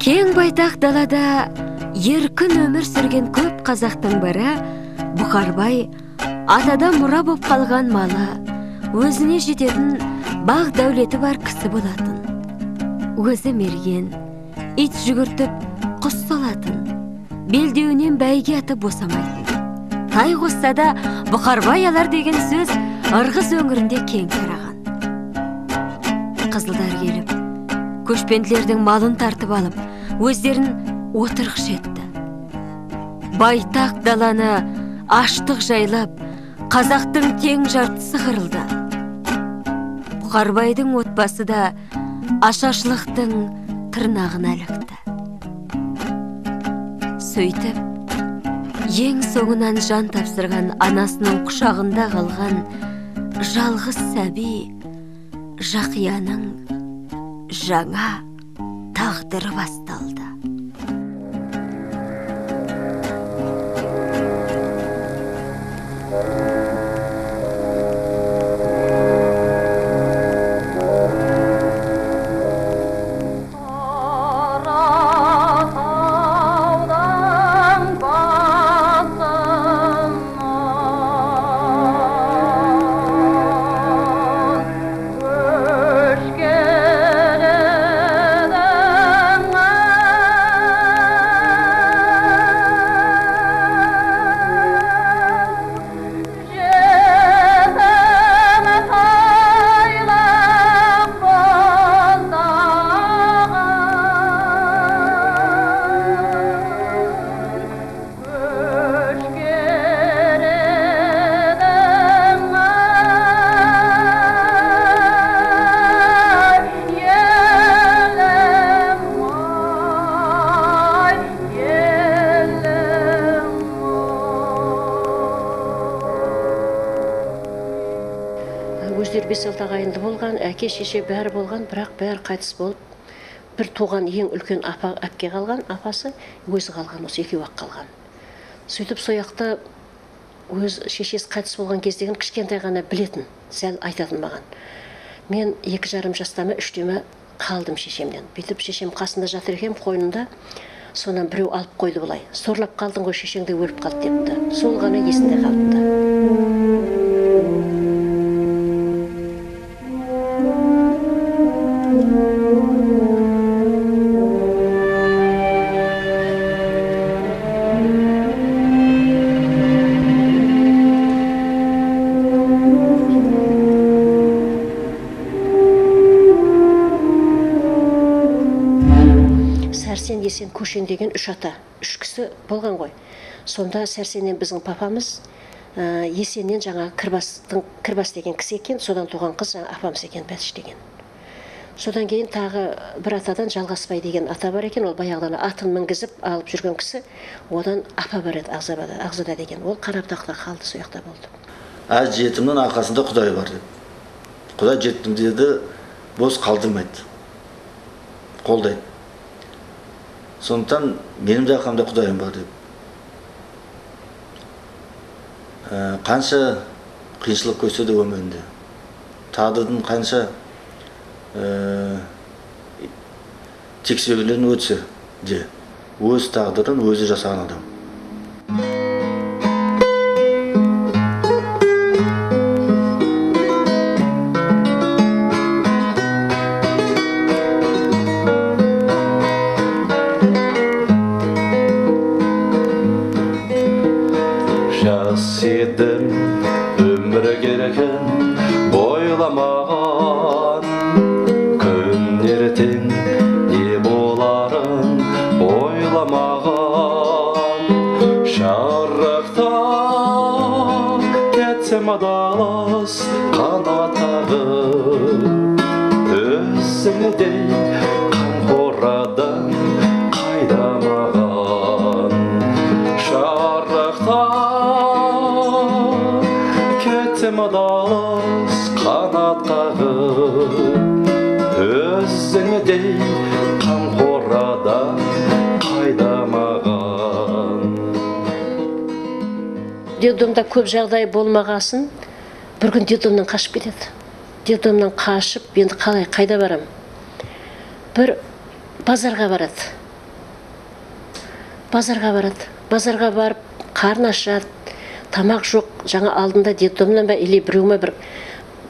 Кең байтақ далада еркін өмір сүрген көп қазақтың бірі Бұқарбай атада мұра боп қалған малы, өзіне жететін бақ дәулеті бар кісі болатын. Өзі мерген, ит жүгіртіп құс салатын, белдеуінен бәйге атып босамайтын. Тай қосса да Бұқарбай алар деген сөз Ырғыз өңірінде кең тараған. Қызылдар келіп, көшпенділердің малын тартып алып, өздерін отырғыш етті. Байтақ даланы аштық жайлап, қазақтың тең жартысы қырылды. Бұқарбайдың отбасы да ашаршылықтың тырнағына ілікті. Сөйтіп, ең соңынан жан тапсырған анасының құшағында қалған жалғыз сәби Жақияның жаңа тағдыры басталды. Өздері 5-6 ағайынды болған, әке шеше бәрі болған, бірақ бәрі қайтыс болып, бір туған ең үлкен әпке қалған, апасы өзі қалған, осы екеуі-ақ қалған. Сөйтіп сояқта өз шешесі қайтыс болған кездеген кішкентай ғана білетін, сәл айтатын маған. Мен 2,5 жастамы, 3-теме қалдым шешемден. Бүйтіп шешем қасында жатыр екен, қойнында, сонан біреу алып қойды бұлай. Сорлап қалдың ғой, шешеңде өліп қалды депті. Сол ғана есінде қалыпты. Сәрсен, Есен, Көшен деген 3 ата, 3 кісі болған ғой. Сонда Сәрсеннен біздің папамыз, Есеннен жаңа Кірбас деген кісі екен, содан туған қыз жаңа апамыз екен, Бәтіш деген. Содан кейін тағы бір атадан Жалғасбай деген ата бар екен, ол баяғыдан атын мінгізіп алып жүрген кісі, одан апа бар еді, Ағзада деген, ол Қарабұтақта қалды, сояқта болды. Әз жетімнің арқасында Құдай бар деді. Құдай жеттім деді, бос қалдырмайды, қолдайды. Сондықтан менің де арқамда Құдайым бар деп. Қанша қиыншылық көрсе де өмірінде, тағдырдың қанша тексеруден өтсе де, өз тағдырын өзі жасаған адам. Едім өмір керекен бойламаған, күн ертең не боларын ойламаған. Шарықта кетсем адалас қанатағы, өзіңдей қамқорадан қайдамаған. Шарықта кетсем адалас қанат қағып, өзіңдей қамқорадан қайдамаған. Детдомда көп жағдай болмағасын, бір күн детдомнан қашып кетеді. Детдомнан қашып, енді қайда барам? Бір базарға барады. базарға барады. Базарға барып, қарны ашады, тамақ жоқ, жаңа алдында детдомнан ба или біреуме бір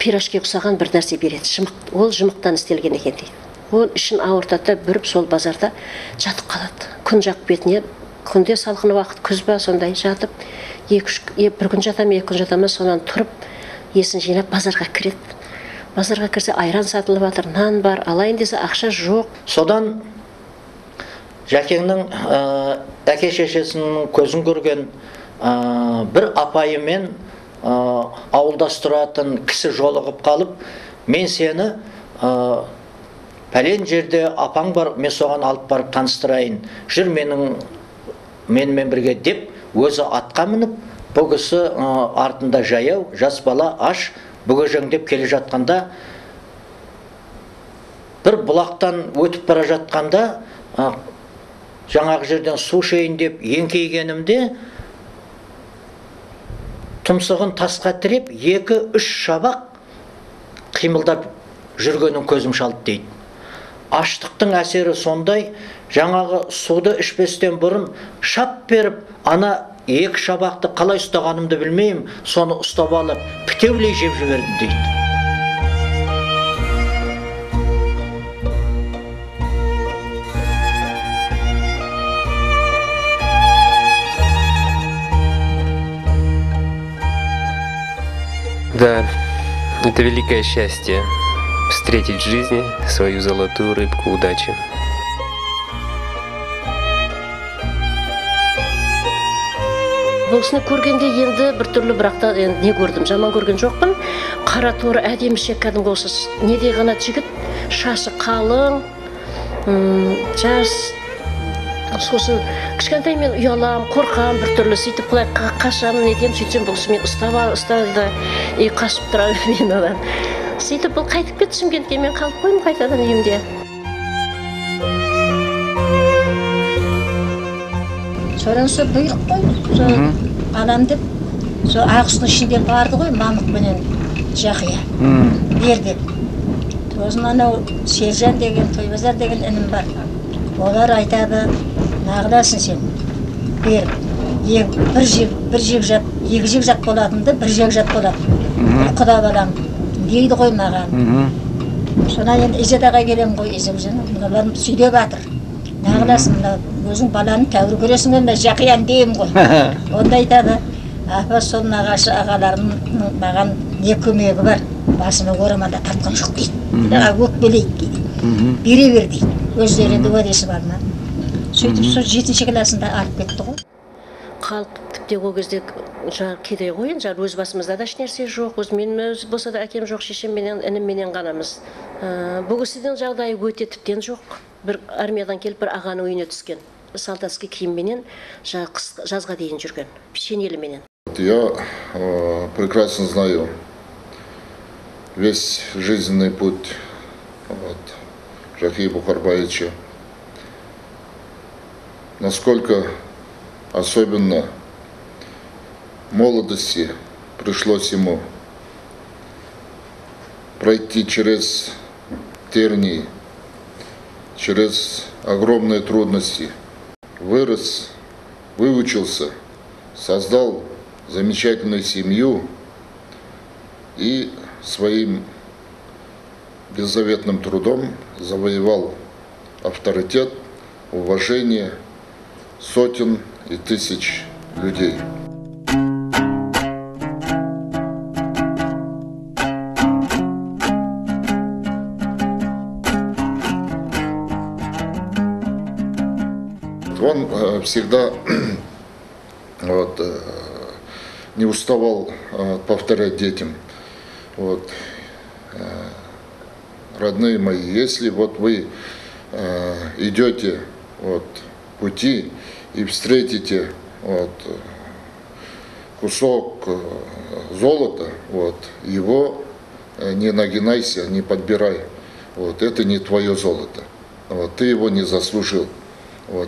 пирожки ұқсаған бір нәрсе береді. Ол жымықтан істелген екен дейді. Ол ішін ауыртады, бүріп сол базарда жатып қалады. Күн жақ бетіне, күнде салқын уақыт, күз ба сондай жатып, бір күн жатам, 2 күн жатам, сонан тұрып, есін жинап базарға кіреді. Базарға кірсе айран сатылып жатыр, нан бар, алайын десе ақша жоқ. Содан Жәкеңнің әке шешесінің көзін көрген бір апайымен ауылдас тұратын кісі жолығып қалып, мен сені пәлен жерде апаң бар, мен соған алып барып таныстырайын, жүр менімен бірге деп, өзі атқа мініп, бұл кісі артында жаяу, жас бала аш бүгежеңдеп келе жатқанда, бір бұлақтан өтіп бара жатқанда, жаңағы жерден су ішейін деп еңкейгенімде, тұмсығын тасқа тіреп, 2-3 шабақ қимылдап жүргенін көзім шалды дейді. Аштықтың әсері сондай, жаңағы суды ішпестен бұрын шап беріп, ана 2 шабақты қалай ұстағанымды білмеймін, соны ұстап алып, пітеулей жеп жіберді дейді. Да, это великое счастье — встретить в жизни свою золотую рыбку удачи. Бұл кісіні көргенде енді бір түрлі, бірақ та не көрдім, жаман көрген жоқпын. Қара торы әдемі шек, кәдімгі осы недей ғана жігіт, шашы қалың, жас. Сосын кішкентай мен ұялам, қорқам, бір түрлі сөйтіп құлай қашамын, недем, сөйтсем бұл кісі мен ұстады, қашып тұрам мен одан. Сөйтіп бұл қайтып кетті Шымкентке, мен қалып қойдым қайтадан үйімде. Содан сол бұйрық қой, алам деп, сол ағыстың ішінде барды ғой, Мамықпенен Жақия, бер деп. Сосын анау Сержан деген, Тойбазар деген інім бар. Олар айтады, нағыласын сен, бер, бір жек жат, 2 жек жат болатынды, 1 жек жат болатын. Құда балам, дейді ғой маған. Сонан енді Изедаға келем ғой, Изедаға, мұналарым сөйлеп атыр. Нағыласын, өзің баланы тәуір көресің, онда Жақиян дейім ғой. Онда айтады, апа сол нағашы ағаларымның маған не көмегі бар, басыма орамада тартқан жоқ дейді. Өкпелейді дейді, бере бер дейді. Өздерінде уәдесі бар ма? Сөйтіп сол 7-ші классында алып кетті ғой. Халық тіпті ол кезде кедей ғой, өз басымызда да ешнәрсе жоқ, өз болса да әкем жоқ, шешемменен, інімменен ғанамыз. Бұл кісінің жағдайы өте тіптен жоқ. Бір армиядан келіп бір ағаның үйіне түскен. Солдатский киімменен жазға дейін жүрген, пешенеліменен. Я прекрасно знаю весь жизненный путь Жақия Бухарбаевича. Насколько особенно в молодости пришлось ему пройти через тернии, через огромные трудности. Вырос, выучился, создал замечательную семью и своим беззаветным трудом завоевал авторитет, уважение сотен и тысяч людей. Он всегда не уставал повторять детям. Родные мои, если вы идете пути и встретите кусок золота, его не нагинайся, не подбирай. Это не твое золото. Ты его не заслужил.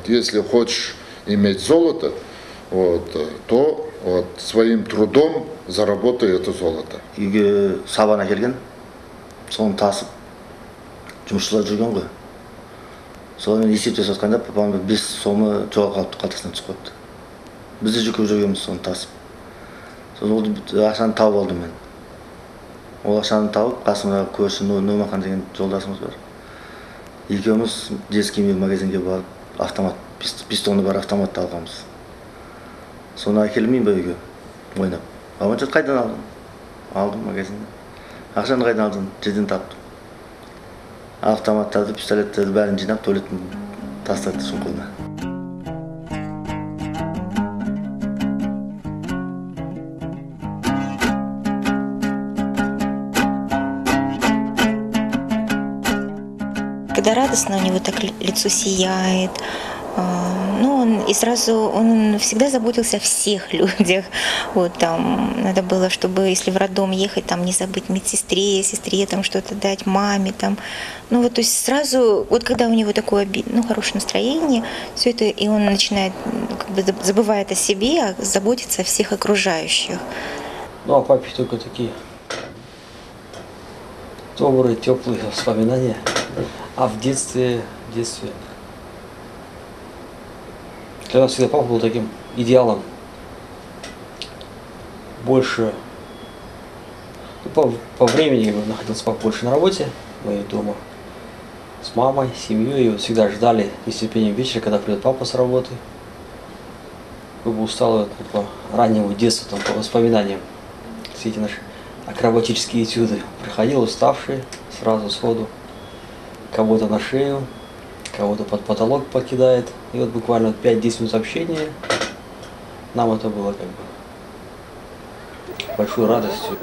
Если хочешь иметь золото, то своим трудом заработай это золото. Үйге сабана келген, соны тасып, жұмысшылар жүрген ғой. Сонымен есептесіп жатқанда папамның 5 сомы жоғалып қалыпты, қалтасынан түсіп қойыпты. Біз де жүгіріп жүргенбіз соны тасып. Сосын ол ақшаны тауып алдым мен. Ол ақшаны тауып, қасымдағы көрші Нұрмахан деген жолдасымыз бар. Екеуміз детский магазинге барып, автомат, пистоны бар автоматты алғанбыз. Соны әкелмейін ба үйге ойнап. Аманшат қайдан алдым? Алдым магазиннен. Ақшаны қайдан алдым? Жерден таптым. Автоматтарды, пистолеттерді бәрін жинап, туалеттің тастады сумкаларына. Когда радостно, у него так лицо сияет. Ну, он всегда заботился о всех людях. Вот там надо было, чтобы, если в роддом ехать, там не забыть медсестре, сестре там что-то дать, маме там. Ну вот, то есть сразу, вот когда у него такое, хорошее настроение, все это, и он начинает, как бы забывает о себе, а заботится о всех окружающих. Ну, а папе только такие добрые, теплые воспоминания. А в детстве... Для нас всегда папа был таким идеалом. Больше... По времени находился папа больше на работе, мы дома с мамой, с семьей. И вот всегда ждали нетерпением вечера, когда придет папа с работы. Как бы устал по раннему детству, там, по воспоминаниям. Все эти наши акробатические этюды. Приходил уставший, сразу сходу. Кого-то на шею, кого-то под потолок покидает. И вот буквально 5-10 минут общения нам это было как бы большой радостью.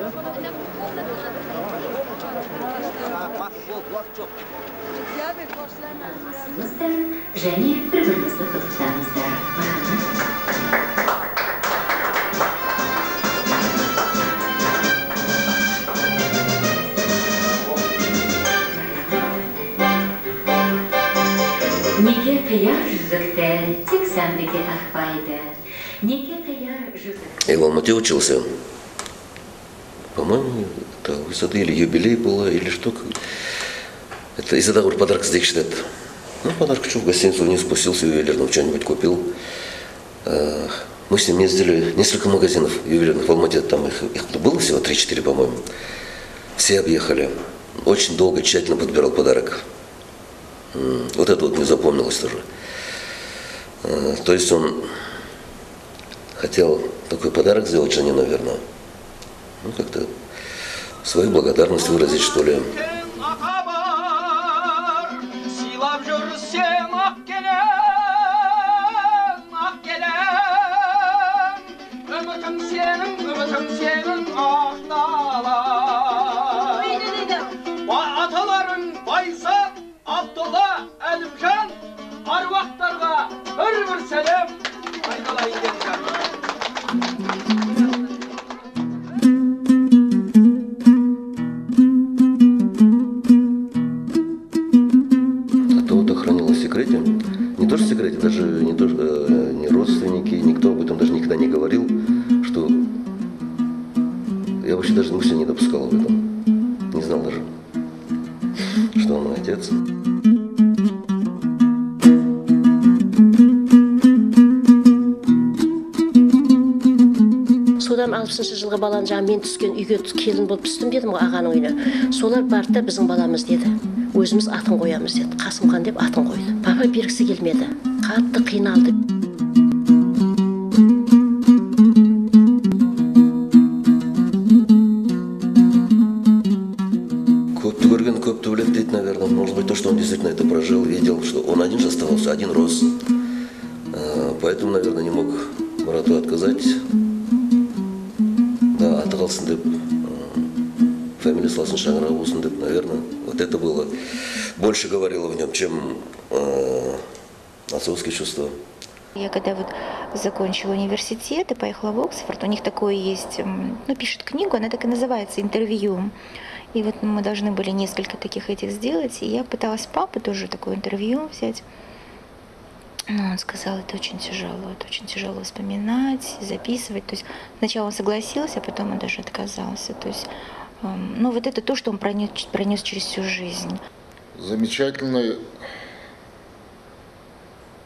Неге қияр жүзікті, тек сәндіге тақпайды. Неге қияр жүзікті... Я в Алмате учился. По-моему, это высоты или юбилей было, или что. Это из-за того, что подарок здесь считает. Ну, подарок что, в гостиницу вниз спустился, ювелирным что-нибудь купил. Мы с ним ездили несколько магазинов ювелирных в Алмате. Там их было всего 3-4, по-моему. Все объехали. Очень долго, тщательно подбирал подарок. Вот это вот мне запомнилось тоже. То есть он хотел такой подарок сделать жене, наверное. Ну, как-то свою благодарность выразить, что ли. Abdullah, Elimcan, Arvaqtarga bir selam aydalayın gençler. Это вот хранилось в секрете. Не то, что в секрете, даже не родственники, никто об этом даже никогда не говорил, что я вообще даже мысли не допускал об этом. Не знал даже, что он мой отец. Содан 60 жылғы баланы жаңа мен түскен үйге келін болып түстім дедім ғой ағаның үйіне. Солар барды да біздің баламыз деді. Өзіміз атын қоямыз деді. Қасымхан деп атын қойды. Папа бергісі келмеді. Қатты қиналды. Көпті көрген көпті біледі дейді, наверное. Может быть, то, что он действительно это прожил, видел, что он один же оставался, один рос. Поэтому, наверное, не мог Марату отказать. Да, атығалсын деп, фамилия сласын шаңыра болсын деп, наверное. Вот это было, больше говорило в нем, чем отцовские чувства. Я когда вот закончила университет и поехала в Оксфорд, у них такое есть, пишет книгу, она так и называется «Интервью». И вот мы должны были несколько таких этих сделать, и я пыталась папы тоже такое интервью взять. Но он сказал, это очень тяжело вспоминать, записывать. То есть сначала он согласился, а потом он даже отказался. То есть, вот это то, что он пронес через всю жизнь. Замечательный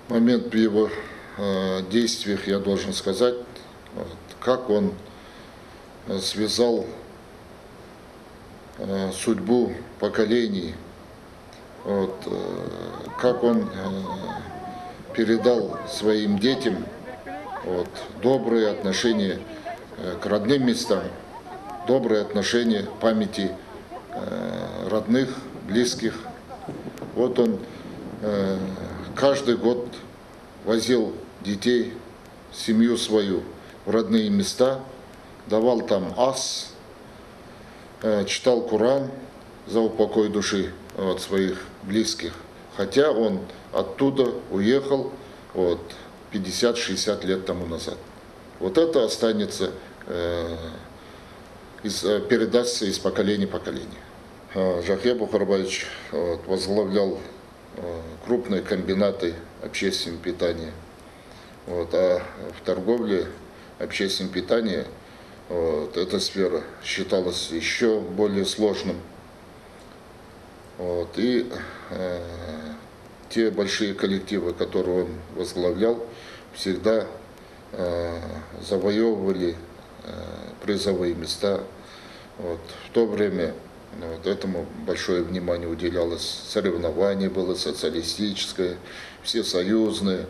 момент в его действиях я должен сказать, вот, как он связал судьбу поколений, вот, как он передал своим детям вот, добрые отношения к родным местам, добрые отношения к памяти родных, близких. Вот он каждый год возил детей, семью свою в родные места, давал там ас, читал Коран за упокой души от своих близких. Хотя он оттуда уехал вот, 50-60 лет тому назад. Вот это останется, передастся из поколения в поколение. Жахия Бухарбаевич вот, возглавлял крупные комбинаты общественного питания. Вот, а в торговле общественного питания вот, эта сфера считалась еще более сложным. Вот, и те большие коллективы, которые он возглавлял, всегда завоевывали призовые места. Вот, в то время вот, этому большое внимание уделялось. Соревнование было социалистическое, всесоюзное.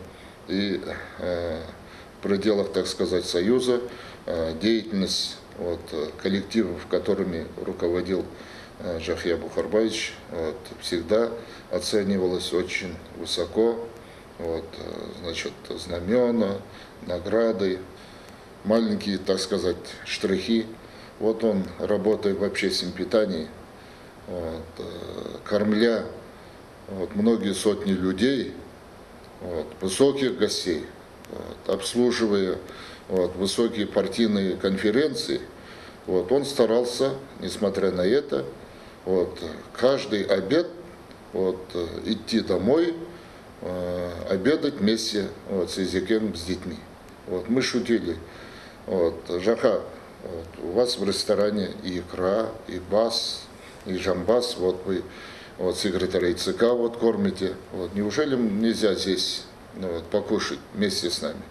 И в пределах, так сказать, союза деятельность вот, коллективов, которыми руководил Жахия Бухарбаевич, вот, всегда оценивалась очень высоко. Вот, значит, знамена, награды, маленькие, так сказать, штрихи. Вот он, работая в общественном питании, вот, кормля вот, многие сотни людей, вот, высоких гостей, вот, обслуживая вот, высокие партийные конференции, вот, он старался, несмотря на это, вот, каждый обед вот, идти домой, обедать вместе вот, с Изекем, с детьми. Вот, мы шутили, вот, Жаха, вот, у вас в ресторане и икра, и бас, и жамбас, вот вы вот, секретарей ЦК вот, кормите. Вот, неужели нельзя здесь вот, покушать вместе с нами?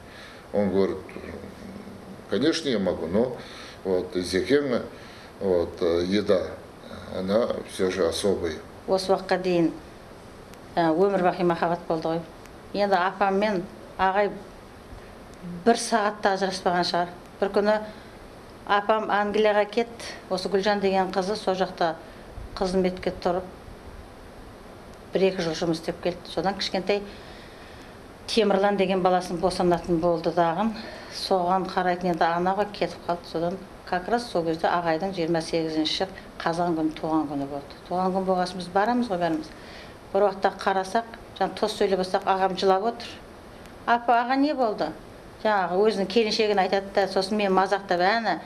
Он говорит, конечно, я могу, но вот, Изекема вот, еда, она все же особая. Осы уақытқа дейін өмір бақи махаббат болды ғой. Енді апам мен ағай бір сағатта ажыраспаған шығар. Бір күні апам Англияға кетті. Осы Гүлжан деген қызы сол жақта қызметке тұрып, 1-2 жыл жұмыс істеп келді. Содан кішкентай Темірлан деген баласын босанатын болды дағын. Соған қарайтын енді анаға кетіп қалды. Содан как раз сол кезде ағайдың 28-ші қазан күні туған күні болды. Туған күн болғасын біз барамыз ғой бәріміз. Бір уақытта қарасақ, тос сөйлеп бастақ, ағам жылап отыр. Апа, аға не болды? Жаңағы өзінің келіншегін айтады да, сосын мен мазақтап, әні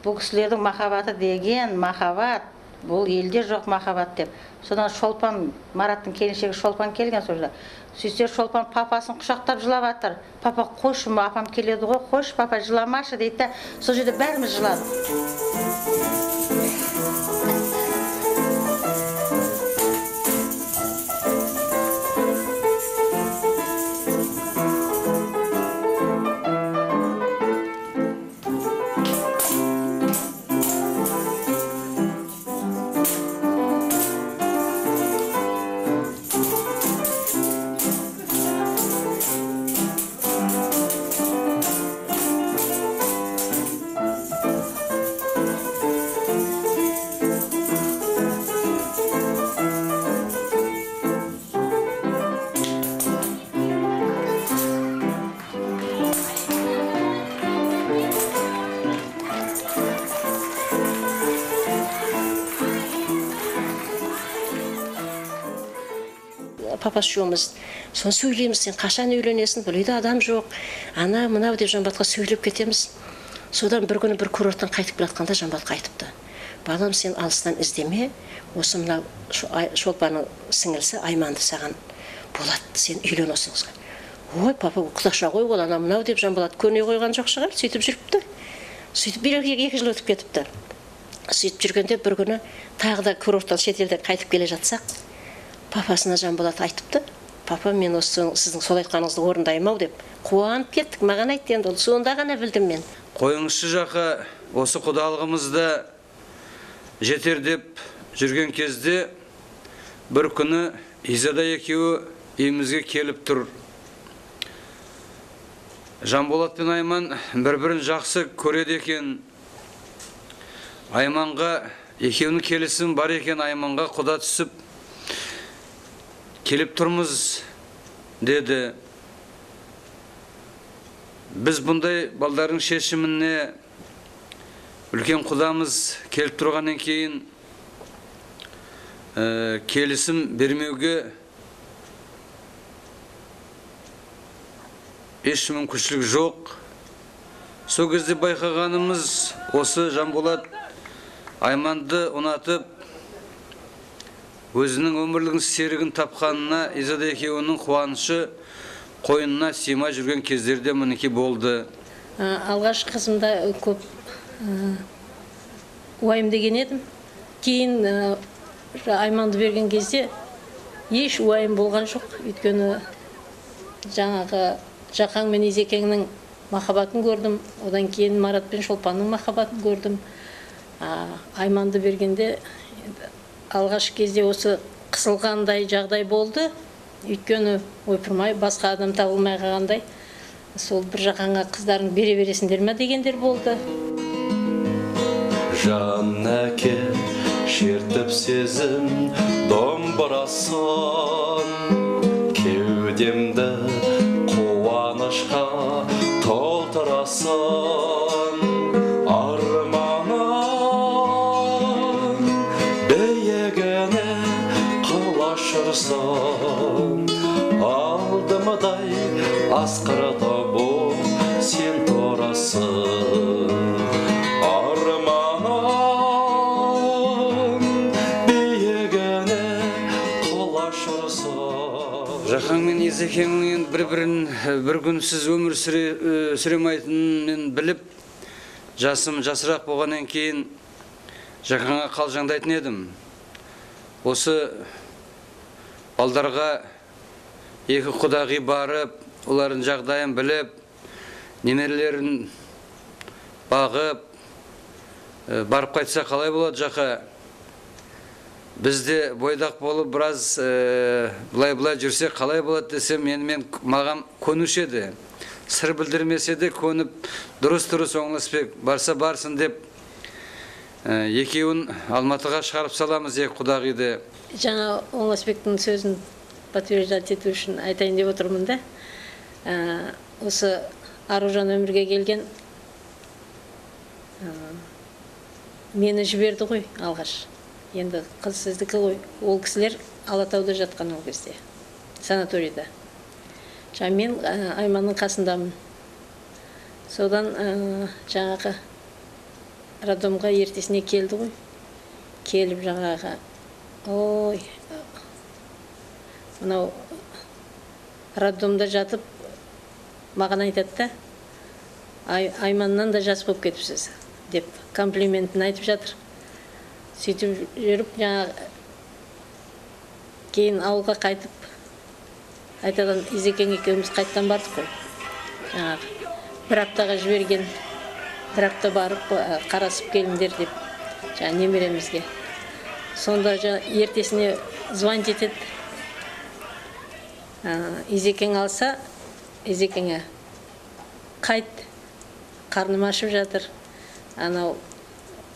бұл кісілердің махаббаты деген махаббат, бұл елде жоқ махаббат деп. Содан Шолпан, Мараттың келіншегі Шолпан келген сол жерде. Сөйтсе Шолпан папасын құшақтап жылап жатыр. Папа, қойшы, апам келеді ғой, қойшы, папа жыламашы дейді. Сол жерде бәріміз жыладық. Папасы үшеуміз соны сөйлейміз, сен қашан үйленесің, бұл үйде адам жоқ, ана мынау деп Жанбатқа сөйлеп кетеміз. Содан бір күні бір курорттан қайтып келатқанда Жанбатқа айтыпты, балам, сен алыстан іздеме, осы мынау Шолпанның сіңілісі Айманды саған болады, сен үйлен осы қызға. Ой, папа, құдақша ғой, ол ана мынау деп Жанболат көне қойған жоқ шығар, сөйтіп жүріпті. Сөйтіп 1-2 жыл өтіп кетіпті. Сөйтіп жүргенде бір күні тағы да курорттан шетелден қайтып келе жатсақ, папасына Жанболат айтыпты, папа, мен осы сіздің сол айтқаныңызды орындаймын ау деп қуанып кеттік. Маған айтты, енді ол сонда ғана білдім мен. Қойыңызшы жақа, осы құдалығымызда жетер деп жүрген кезде бір күні Изада екеуі үйімізге келіп тұр. Жанболат пен Айман бір-бірін жақсы көреді екен. Айманға екеуінің келісім бар екен, Айманға құда түсіп келіп тұрмыз деді. Біз бұндай балдардың шешіміне үлкен құдамыз келіп тұрғаннан кейін келісім бермеуге еш мүмкіншілік жоқ. Сол кезде байқағанымыз осы Жанболат Айманды ұнатып, өзінің өмірлігін серігін тапқанына Изада екеуінің қуанышы қойнына сыймай жүрген кездерде мінеки болды. Алғаш қызымда көп уайымдеген едім. Кейін Айманды берген кезде еш уайым болған жоқ. Өйткені жаңағы Жақаң мен Изекеңнің махаббатын көрдім. Одан кейін Марат пен Шолпанның махаббатын көрдім. Айманды бергенде алғаш кезде осы қысылғандай жағдай болды. Өйткені ойпырмай басқа адам табылмай қалғандай. Сол бір Жақанға қыздарын бере бересіңдер ме дегендер болды. Жан әке шертіп сезім домбырасын, кеудемді қуанышқа толтырасын. Арманым биігіне қалашырсын, алдымдай асқарда бұл сен тұрасың. Жақаң мен Изекеңнің бір күнсіз өмір сүремейтінін біліп, жасым жасырақ болғаннан кейін Жақаңа қалжаңдайтын едім. Осы балдарға екі құдағи барып, олардың жағдайын біліп, немерелерін бағып, барып қайтса қалай болады Жақа? Бізде бойдақ болып біраз бұлай-бұлай жүрсе қалай болады десем, маған көнуші еді. Сыр білдірмесе де көніп, дұрыс-дұрыс оңласпек, барса барсын деп, екеуін Алматыға шығарып саламыз, екі құдағиды. Жаңа Оңласпектің сөзін подтверждать ету үшін айтайын деп отырмын да. Осы Аружан өмірге келген мені жіберді ғой алғаш. Енді қыз сіздікі ғой. Ол кісілер Алатауда жатқан ол кезде, санаторийда. Мен Айманның қасындамын. Содан жаңағы роддомға ертесіне келді ғой. Келіп жаңағы, ой, мынау роддомда жатып маған айтады да, Айманнан да жас болып кетіпсіз деп комплиментін айтып жатыр. Сөйтіп жүріп, кейін ауылға қайтып, айтадан Изекең екеуміз қайттан бардық қой. Бір аптаға жіберген, бір апта барып қарасып келіңдер деп, немеремізге. Сонда ертесіне звонить етеді. Изекең алса, Изекеңе қайт, қарным ашып жатыр. Анау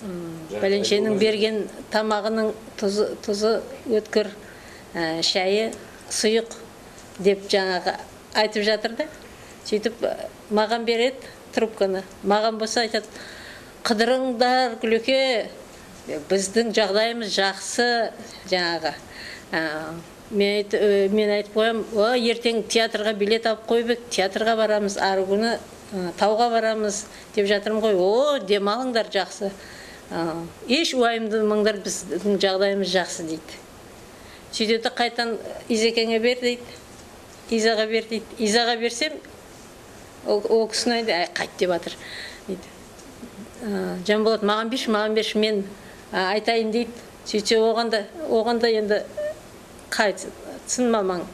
бәленшенің берген тамағының тұзы өткір, шайы сұйық деп жаңағы айтып жатыр да. Сөйтіп маған береді трубканы. Маған болса айтады, қыдырыңдар Күлеке, біздің жағдайымыз жақсы жаңағы. Мен айтып қоям, ертең театрға билет алып қойбек, театрға барамыз, ары күні тауға барамыз деп жатырмын ғой. Демалыңдар жақсы. Еш уайымдамаңдар, біздің жағдайымыз жақсы дейді. Сөйтеді қайтан Изекеңе бер дейді, Изаға бер дейді. Изаға берсем, ол кісіні қайт деп жатыр. Жанболат маған берші, мен айтайын дейді. Сөйтсе оғанда енді қайт, сын мамаң,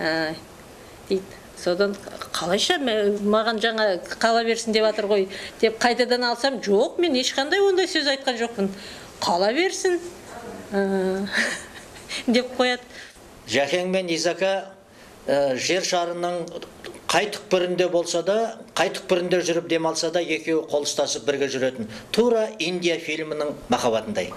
дейді. Содан қалайша маған жаңа қала берсін деп жатыр ғой деп қайтадан алсам, жоқ, мен ешқандай ондай сөз айтқан жоқпын. Қала берсін деп қояды. Жәкең мен Изака жер шарының қай түкпірінде болса да, қай түкпірінде жүріп демалса да, екеуі қол ұстасып бірге жүретін. Тура Индия фильмінің махаббатындай.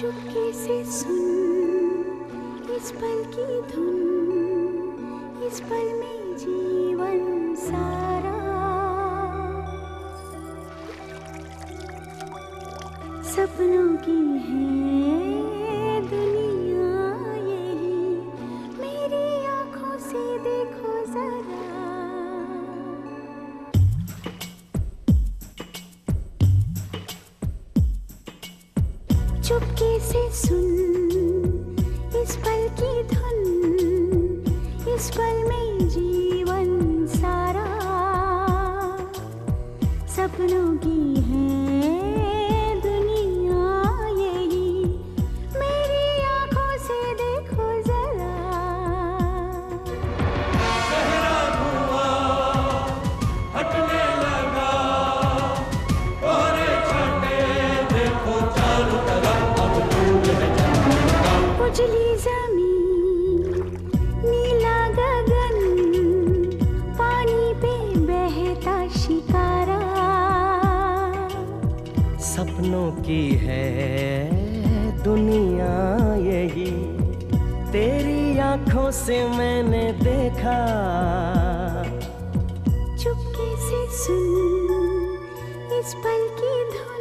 चुपके से सुन इस पल की धुन, इस पल में जीवन सारा सपनों की है दुनिया यही, मेरी आँखों से देखो जरा। चुपके से सुन इस पल की धुन, इस पल में जीवन सारा सपनों की है दुनिया यही, मेरी आँखों से देखो जरा। गहरा धुआं हटने लगा, कोहरे छाटे देखो चारों तरफ, अब दूर है जन्नत। उजली ज़मीन, नीला गगन, पानी पे बहता शिकारा, सपनों की है दुनिया यही, तेरी आँखों से मैंने देखा। चुपके से सुन इस पल की धुन।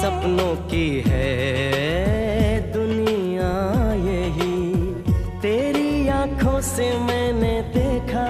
सपनों की है दुनिया यही, तेरी आँखों से मैंने देखा।